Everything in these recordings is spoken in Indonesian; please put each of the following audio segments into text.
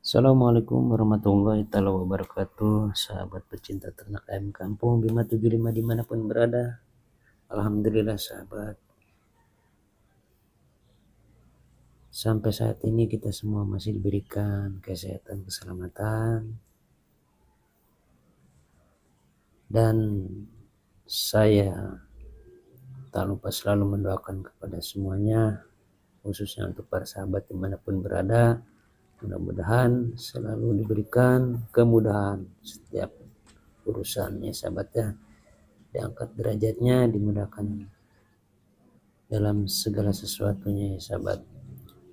Assalamualaikum warahmatullahi taala wabarakatuh, sahabat pecinta ternak ayam kampung Bima 75 dimanapun berada. Alhamdulillah sahabat, sampai saat ini kita semua masih diberikan kesehatan, keselamatan, dan saya tak lupa selalu mendoakan kepada semuanya, khususnya untuk para sahabat dimanapun berada. Mudah-mudahan selalu diberikan kemudahan setiap urusannya sahabat ya, diangkat derajatnya, dimudahkan dalam segala sesuatunya ya sahabat.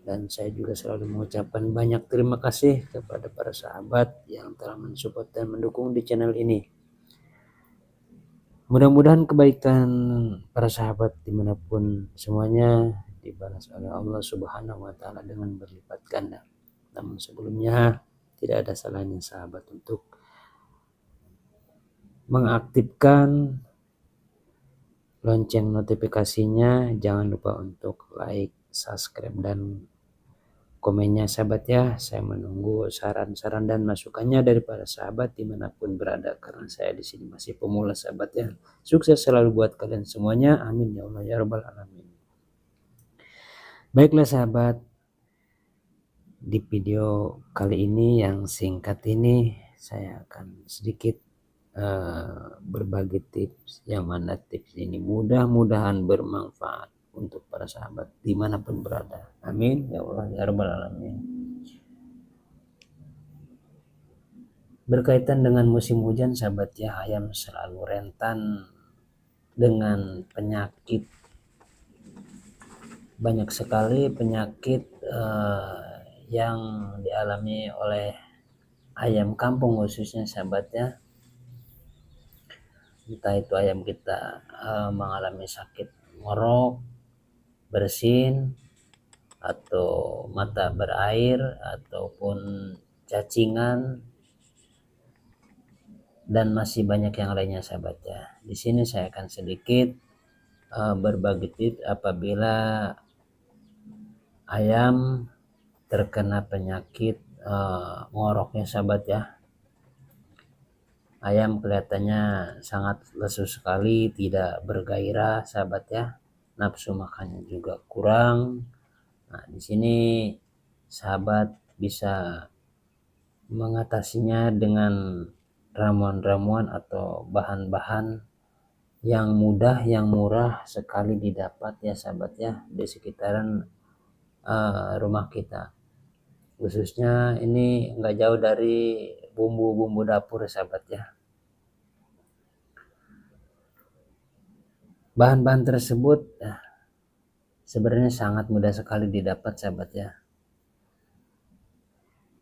Dan saya juga selalu mengucapkan banyak terima kasih kepada para sahabat yang telah mensupport dan mendukung di channel ini. Mudah-mudahan kebaikan para sahabat dimanapun semuanya dibalas oleh Allah Subhanahu wa Ta'ala dengan berlipat ganda. Namun sebelumnya tidak ada salahnya sahabat untuk mengaktifkan lonceng notifikasinya. Jangan lupa untuk like, subscribe, dan komennya sahabat ya. Saya menunggu saran-saran dan masukannya dari para sahabat dimanapun berada, karena saya di sini masih pemula sahabat ya. Sukses selalu buat kalian semuanya, amin ya Allah ya rabbal alamin. Baiklah sahabat, di video kali ini yang singkat ini saya akan sedikit berbagi tips, yang mana tips ini mudah-mudahan bermanfaat untuk para sahabat dimanapun berada, amin ya Allah ya rabbal alamin. Berkaitan dengan musim hujan sahabat ya, ayam selalu rentan dengan penyakit. Banyak sekali penyakit yang dialami oleh ayam kampung khususnya sahabat ya. Entah itu ayam kita mengalami sakit ngorok, bersin, atau mata berair, ataupun cacingan, dan masih banyak yang lainnya sahabat ya. Di sini saya akan sedikit berbagi tips apabila ayam terkena penyakit ngoroknya sahabat ya. Ayam kelihatannya sangat lesu sekali, tidak bergairah sahabat ya. Nafsu makannya juga kurang. Nah, di sini sahabat bisa mengatasinya dengan ramuan-ramuan atau bahan-bahan yang mudah, yang murah sekali didapat ya sahabat ya, di sekitaran rumah kita. Khususnya ini nggak jauh dari bumbu-bumbu dapur sahabat ya. Bahan-bahan tersebut sebenarnya sangat mudah sekali didapat sahabat ya,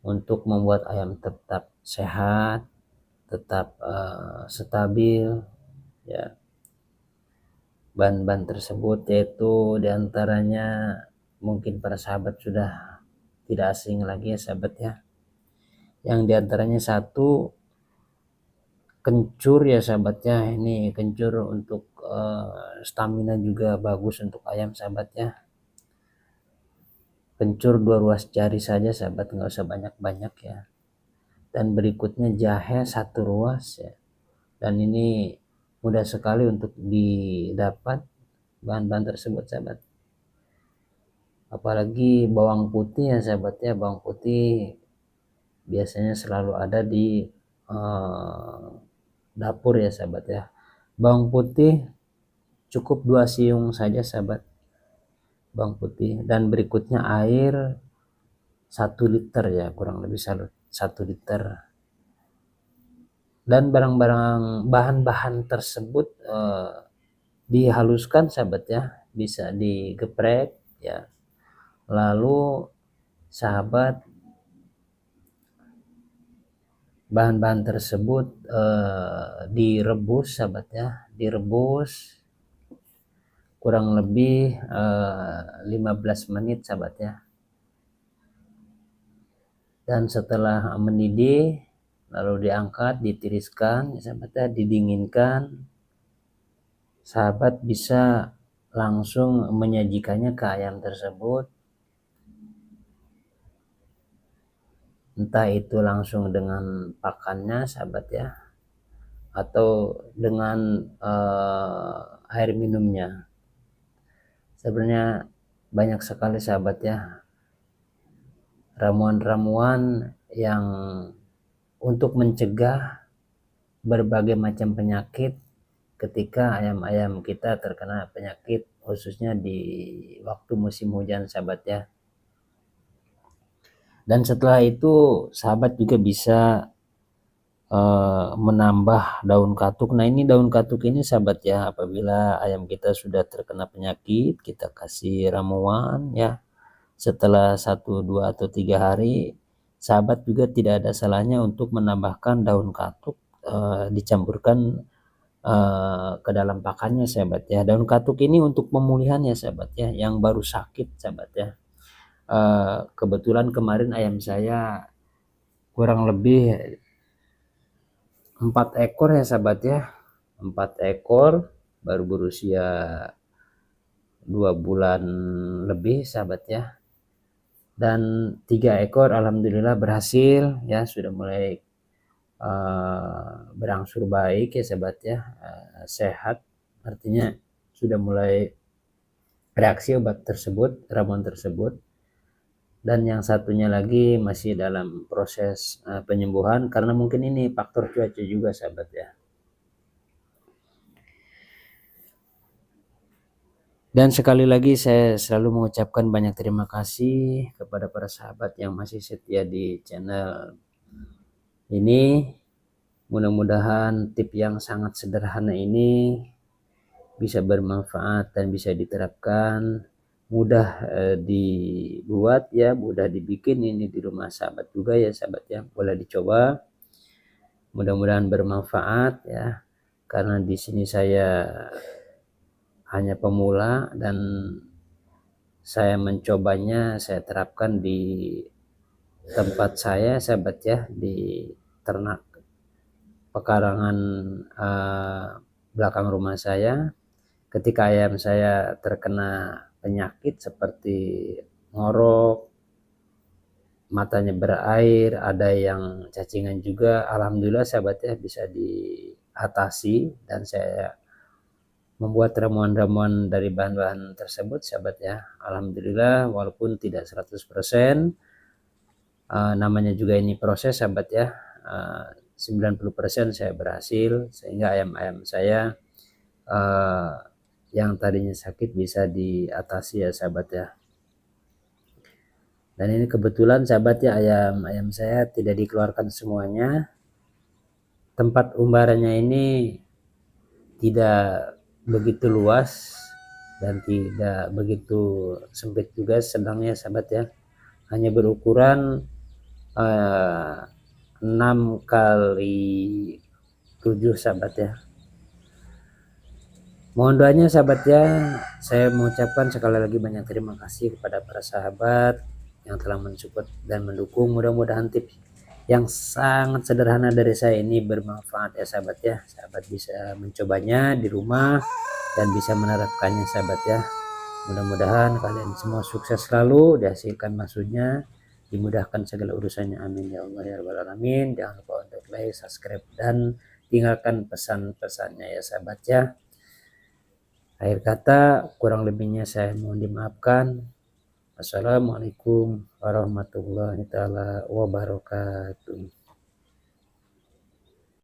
untuk membuat ayam tetap sehat, tetap stabil ya. Bahan-bahan tersebut yaitu diantaranya mungkin para sahabat sudah tidak asing lagi ya sahabat ya. Yang diantaranya satu, kencur ya sahabat ya. Ini kencur untuk stamina juga bagus untuk ayam sahabat ya. Kencur 2 ruas jari saja sahabat, nggak usah banyak-banyak ya. Dan berikutnya jahe 1 ruas ya. Dan ini mudah sekali untuk didapat bahan-bahan tersebut sahabat. Apalagi bawang putih ya sahabat ya. Bawang putih biasanya selalu ada di dapur ya sahabat ya. Bawang putih cukup 2 siung saja sahabat, bawang putih. Dan berikutnya air 1 liter ya, kurang lebih 1 liter. Dan barang-barang bahan-bahan tersebut dihaluskan sahabat ya, bisa digeprek ya. Lalu sahabat, bahan-bahan tersebut direbus sahabat ya, direbus kurang lebih 15 menit sahabat ya. Dan setelah mendidih lalu diangkat, ditiriskan ya sahabat ya, didinginkan. Sahabat bisa langsung menyajikannya ke ayam tersebut. entah itu langsung dengan pakannya sahabat ya, atau dengan air minumnya. Sebenarnya banyak sekali sahabat ya ramuan-ramuan yang untuk mencegah berbagai macam penyakit ketika ayam-ayam kita terkena penyakit, khususnya di waktu musim hujan sahabat ya. Dan setelah itu sahabat juga bisa menambah daun katuk. Nah ini daun katuk ini sahabat ya, apabila ayam kita sudah terkena penyakit, kita kasih ramuan ya, setelah 1, 2 atau 3 hari sahabat juga tidak ada salahnya untuk menambahkan daun katuk, dicampurkan ke dalam pakannya sahabat ya. Daun katuk ini untuk pemulihan ya sahabat ya, yang baru sakit sahabat ya. Kebetulan kemarin ayam saya kurang lebih 4 ekor ya sahabat ya, 4 ekor baru berusia 2 bulan lebih sahabat ya, dan 3 ekor alhamdulillah berhasil ya, sudah mulai berangsur baik ya sahabat ya, sehat, artinya sudah mulai reaksi obat tersebut, ramuan tersebut. Dan yang satunya lagi masih dalam proses penyembuhan, karena mungkin ini faktor cuaca juga sahabat ya. Dan sekali lagi saya selalu mengucapkan banyak terima kasih kepada para sahabat yang masih setia di channel ini. Mudah-mudahan tip yang sangat sederhana ini bisa bermanfaat dan bisa diterapkan, mudah dibuat ya, mudah dibikin ini di rumah sahabat juga ya sahabat ya, boleh dicoba. Mudah-mudahan bermanfaat ya, karena di sini saya hanya pemula dan saya mencobanya, saya terapkan di tempat saya sahabat ya, di ternak pekarangan belakang rumah saya. Ketika ayam saya terkena penyakit seperti ngorok, matanya berair, ada yang cacingan juga, alhamdulillah sahabat ya bisa diatasi, dan saya membuat ramuan-ramuan dari bahan-bahan tersebut sahabat ya. Alhamdulillah walaupun tidak 100%, namanya juga ini proses sahabat ya, 90% saya berhasil, sehingga ayam-ayam saya yang tadinya sakit bisa diatasi ya sahabat ya. Dan ini kebetulan sahabat ya, ayam-ayam saya tidak dikeluarkan semuanya. Tempat umbarannya ini tidak begitu luas dan tidak begitu sempit juga, sedangnya sahabat ya, hanya berukuran 6 kali 7 sahabat ya. Mohon doanya sahabat ya. Saya mengucapkan sekali lagi banyak terima kasih kepada para sahabat yang telah mensupport dan mendukung. Mudah-mudahan tips yang sangat sederhana dari saya ini bermanfaat ya sahabat ya. Sahabat bisa mencobanya di rumah dan bisa menerapkannya sahabat ya. Mudah-mudahan kalian semua sukses selalu, dihasilkan maksudnya, dimudahkan segala urusannya, amin ya Allah ya rabbal alamin. Jangan lupa untuk like, subscribe, dan tinggalkan pesan-pesannya ya sahabat ya. Akhir kata kurang lebihnya saya mohon dimaafkan. Assalamualaikum warahmatullahi wabarakatuh.